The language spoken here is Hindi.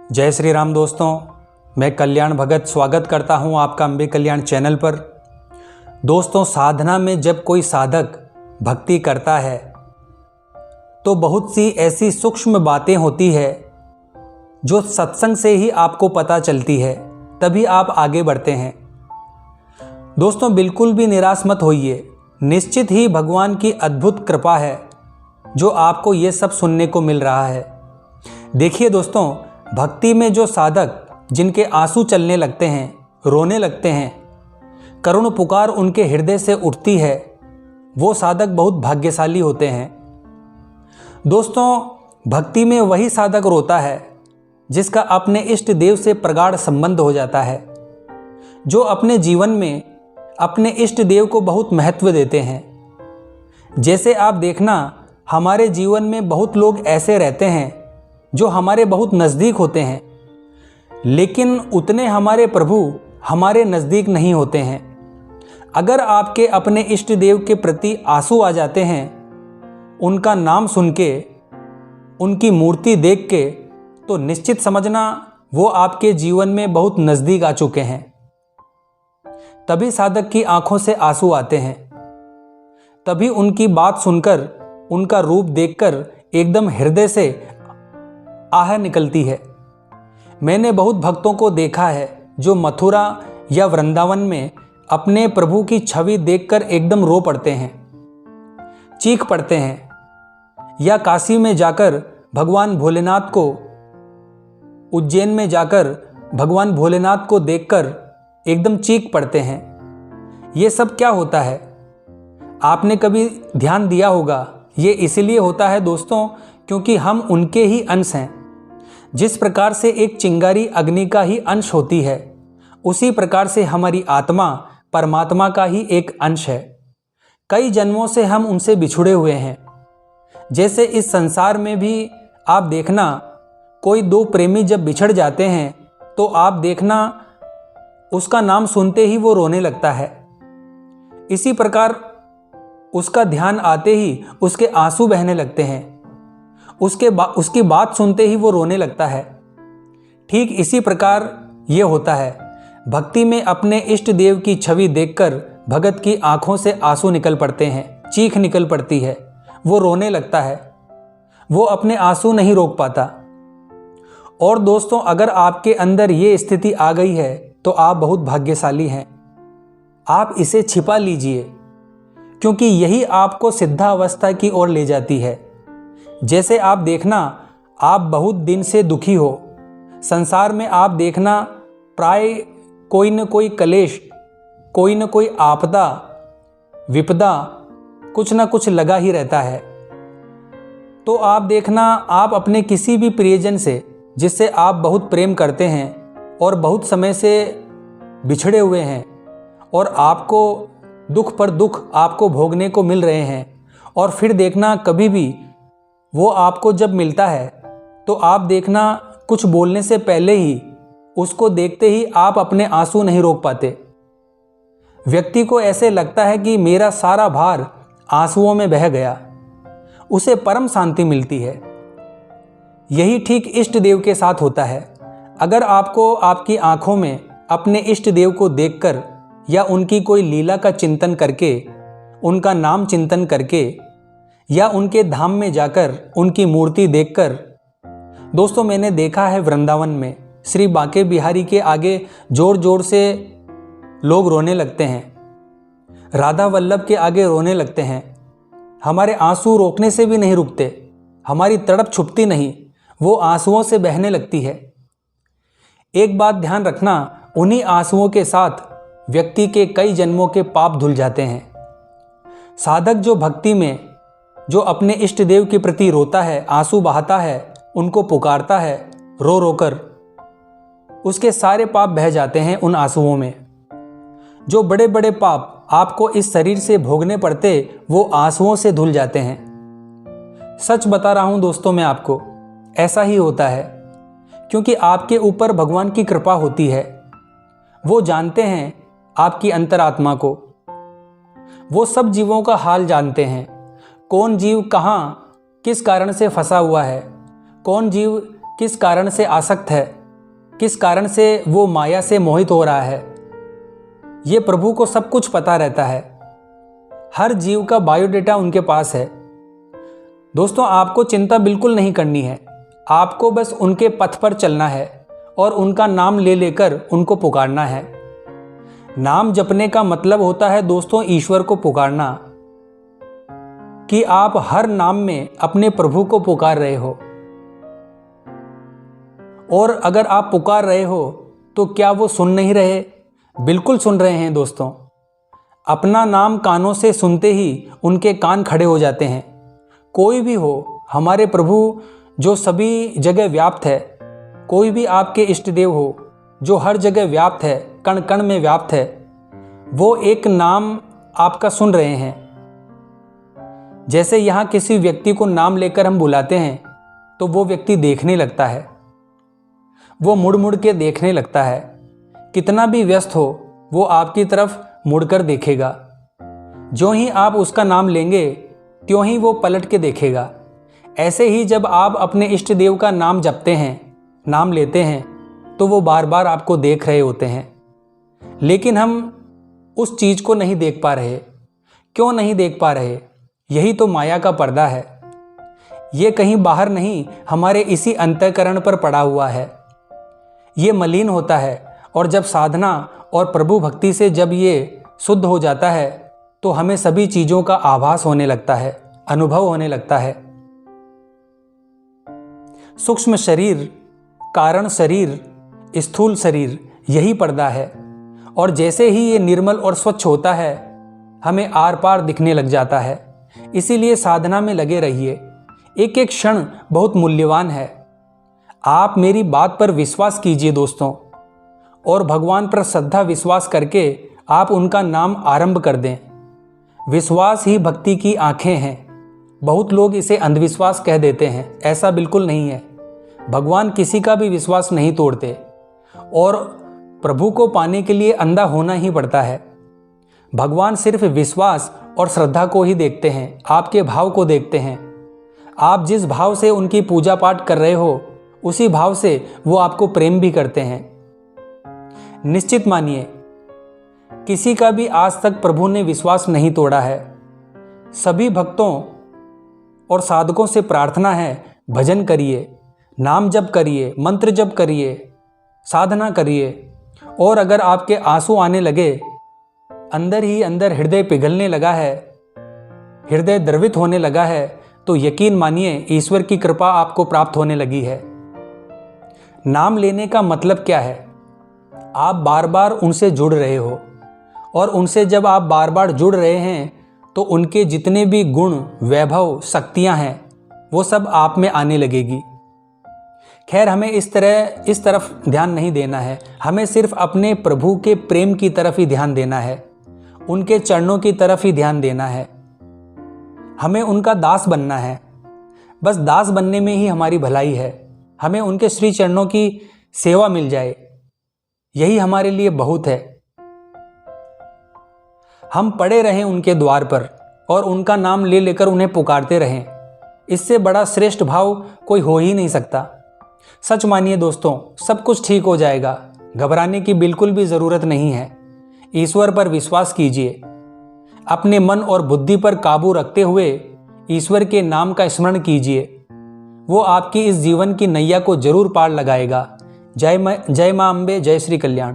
जय श्री राम दोस्तों, मैं कल्याण भगत स्वागत करता हूं आपका अम्बे कल्याण चैनल पर। दोस्तों, साधना में जब कोई साधक भक्ति करता है तो बहुत सी ऐसी सूक्ष्म बातें होती है जो सत्संग से ही आपको पता चलती है, तभी आप आगे बढ़ते हैं। दोस्तों, बिल्कुल भी निराश मत होइए, निश्चित ही भगवान की अद्भुत कृपा है जो आपको ये सब सुनने को मिल रहा है। देखिए दोस्तों, भक्ति में जो साधक जिनके आंसू चलने लगते हैं, रोने लगते हैं, करुण पुकार उनके हृदय से उठती है, वो साधक बहुत भाग्यशाली होते हैं। दोस्तों, भक्ति में वही साधक रोता है जिसका अपने इष्ट देव से प्रगाढ़ संबंध हो जाता है, जो अपने जीवन में अपने इष्ट देव को बहुत महत्व देते हैं। जैसे आप देखना, हमारे जीवन में बहुत लोग ऐसे रहते हैं जो हमारे बहुत नज़दीक होते हैं, लेकिन उतने हमारे प्रभु हमारे नज़दीक नहीं होते हैं। अगर आपके अपने इष्ट देव के प्रति आंसू आ जाते हैं, उनका नाम सुन के, उनकी मूर्ति देख के, तो निश्चित समझना वो आपके जीवन में बहुत नज़दीक आ चुके हैं। तभी साधक की आंखों से आंसू आते हैं, तभी उनकी बात सुनकर, उनका रूप देखकर एकदम हृदय से आह निकलती है। मैंने बहुत भक्तों को देखा है जो मथुरा या वृंदावन में अपने प्रभु की छवि देखकर एकदम रो पड़ते हैं, चीख पड़ते हैं, या काशी में जाकर भगवान भोलेनाथ को, उज्जैन में जाकर भगवान भोलेनाथ को देखकर एकदम चीख पड़ते हैं। ये सब क्या होता है? आपने कभी ध्यान दिया होगा, ये इसलिए होता है दोस्तों क्योंकि हम उनके ही अंश हैं। जिस प्रकार से एक चिंगारी अग्नि का ही अंश होती है, उसी प्रकार से हमारी आत्मा परमात्मा का ही एक अंश है। कई जन्मों से हम उनसे बिछुड़े हुए हैं। जैसे इस संसार में भी आप देखना, कोई दो प्रेमी जब बिछड़ जाते हैं तो आप देखना उसका नाम सुनते ही वो रोने लगता है। इसी प्रकार उसका ध्यान आते ही उसके आंसू बहने लगते हैं, उसकी बात सुनते ही वो रोने लगता है। ठीक इसी प्रकार ये होता है। भक्ति में अपने इष्ट देव की छवि देखकर भगत की आंखों से आंसू निकल पड़ते हैं, चीख निकल पड़ती है, वो रोने लगता है, वो अपने आंसू नहीं रोक पाता। और दोस्तों, अगर आपके अंदर ये स्थिति आ गई है तो आप बहुत भाग्यशाली हैं। आप इसे छिपा लीजिए, क्योंकि यही आपको सिद्धावस्था की ओर ले जाती है। जैसे आप देखना, आप बहुत दिन से दुखी हो, संसार में आप देखना प्राय कोई न कोई कलेश, कोई न कोई आपदा, विपदा, कुछ न कुछ लगा ही रहता है। तो आप देखना, आप अपने किसी भी प्रियजन से, जिससे आप बहुत प्रेम करते हैं और बहुत समय से बिछड़े हुए हैं, और आपको दुख पर दुख आपको भोगने को मिल रहे हैं, और फिर देखना कभी भी वो आपको जब मिलता है तो आप देखना कुछ बोलने से पहले ही, उसको देखते ही आप अपने आंसू नहीं रोक पाते। व्यक्ति को ऐसे लगता है कि मेरा सारा भार आंसुओं में बह गया, उसे परम शांति मिलती है। यही ठीक इष्ट देव के साथ होता है। अगर आपको आपकी आंखों में अपने इष्ट देव को देखकर या उनकी कोई लीला का चिंतन करके, उनका नाम चिंतन करके, या उनके धाम में जाकर उनकी मूर्ति देखकर, दोस्तों मैंने देखा है वृंदावन में श्री बांके बिहारी के आगे जोर जोर से लोग रोने लगते हैं, राधा वल्लभ के आगे रोने लगते हैं। हमारे आंसू रोकने से भी नहीं रुकते, हमारी तड़प छुपती नहीं, वो आंसुओं से बहने लगती है। एक बात ध्यान रखना, उन्हीं आंसुओं के साथ व्यक्ति के कई जन्मों के पाप धुल जाते हैं। साधक जो भक्ति में, जो अपने इष्ट देव के प्रति रोता है, आंसू बहाता है, उनको पुकारता है रो रोकर, उसके सारे पाप बह जाते हैं उन आंसुओं में। जो बड़े बड़े पाप आपको इस शरीर से भोगने पड़ते, वो आंसुओं से धुल जाते हैं। सच बता रहा हूं दोस्तों मैं आपको, ऐसा ही होता है, क्योंकि आपके ऊपर भगवान की कृपा होती है। वो जानते हैं आपकी अंतरात्मा को, वो सब जीवों का हाल जानते हैं। कौन जीव कहाँ किस कारण से फंसा हुआ है, कौन जीव किस कारण से आसक्त है, किस कारण से वो माया से मोहित हो रहा है, ये प्रभु को सब कुछ पता रहता है। हर जीव का बायोडेटा उनके पास है। दोस्तों, आपको चिंता बिल्कुल नहीं करनी है। आपको बस उनके पथ पर चलना है और उनका नाम ले लेकर उनको पुकारना है। नाम जपने का मतलब होता है दोस्तों ईश्वर को पुकारना, कि आप हर नाम में अपने प्रभु को पुकार रहे हो। और अगर आप पुकार रहे हो तो क्या वो सुन नहीं रहे? बिल्कुल सुन रहे हैं दोस्तों। अपना नाम कानों से सुनते ही उनके कान खड़े हो जाते हैं। कोई भी हो, हमारे प्रभु जो सभी जगह व्याप्त है, कोई भी आपके इष्ट देव हो जो हर जगह व्याप्त है, कण कण में व्याप्त है, वो एक नाम आपका सुन रहे हैं। जैसे यहाँ किसी व्यक्ति को नाम लेकर हम बुलाते हैं तो वो व्यक्ति देखने लगता है, वो मुड़ मुड़ के देखने लगता है। कितना भी व्यस्त हो वो आपकी तरफ मुड़कर देखेगा। जो ही आप उसका नाम लेंगे त्यों ही वो पलट के देखेगा। ऐसे ही जब आप अपने इष्ट देव का नाम जपते हैं, नाम लेते हैं, तो वो बार बार आपको देख रहे होते हैं। लेकिन हम उस चीज़ को नहीं देख पा रहे। क्यों नहीं देख पा रहे? यही तो माया का पर्दा है। ये कहीं बाहर नहीं, हमारे इसी अंतःकरण पर पड़ा हुआ है। ये मलिन होता है और जब साधना और प्रभु भक्ति से जब ये शुद्ध हो जाता है तो हमें सभी चीज़ों का आभास होने लगता है, अनुभव होने लगता है। सूक्ष्म शरीर, कारण शरीर, स्थूल शरीर, यही पर्दा है। और जैसे ही ये निर्मल और स्वच्छ होता है हमें आर पार दिखने लग जाता है। इसीलिए साधना में लगे रहिए। एक एक क्षण बहुत मूल्यवान है। आप मेरी बात पर विश्वास कीजिए दोस्तों, और भगवान पर श्रद्धा विश्वास करके आप उनका नाम आरंभ कर दें। विश्वास ही भक्ति की आंखें हैं। बहुत लोग इसे अंधविश्वास कह देते हैं, ऐसा बिल्कुल नहीं है। भगवान किसी का भी विश्वास नहीं तोड़ते और प्रभु को पाने के लिए अंधा होना ही पड़ता है। भगवान सिर्फ विश्वास और श्रद्धा को ही देखते हैं, आपके भाव को देखते हैं। आप जिस भाव से उनकी पूजा पाठ कर रहे हो उसी भाव से वो आपको प्रेम भी करते हैं। निश्चित मानिए, किसी का भी आज तक प्रभु ने विश्वास नहीं तोड़ा है। सभी भक्तों और साधकों से प्रार्थना है, भजन करिए, नाम जप करिए, मंत्र जप करिए, साधना करिए। और अगर आपके आंसू आने लगे, अंदर ही अंदर हृदय पिघलने लगा है, हृदय द्रवित होने लगा है, तो यकीन मानिए ईश्वर की कृपा आपको प्राप्त होने लगी है। नाम लेने का मतलब क्या है? आप बार बार उनसे जुड़ रहे हो, और उनसे जब आप बार बार जुड़ रहे हैं तो उनके जितने भी गुण, वैभव, शक्तियां हैं वो सब आप में आने लगेगी। खैर, हमें इस तरफ ध्यान नहीं देना है। हमें सिर्फ अपने प्रभु के प्रेम की तरफ ही ध्यान देना है, उनके चरणों की तरफ ही ध्यान देना है। हमें उनका दास बनना है। बस दास बनने में ही हमारी भलाई है। हमें उनके श्री चरणों की सेवा मिल जाए, यही हमारे लिए बहुत है। हम पड़े रहें उनके द्वार पर और उनका नाम ले लेकर उन्हें पुकारते रहें। इससे बड़ा श्रेष्ठ भाव कोई हो ही नहीं सकता। सच मानिए दोस्तों, सब कुछ ठीक हो जाएगा। घबराने की बिल्कुल भी ज़रूरत नहीं है। ईश्वर पर विश्वास कीजिए। अपने मन और बुद्धि पर काबू रखते हुए ईश्वर के नाम का स्मरण कीजिए। वो आपकी इस जीवन की नैया को जरूर पार लगाएगा। जय मां अम्बे, जय श्री कल्याण।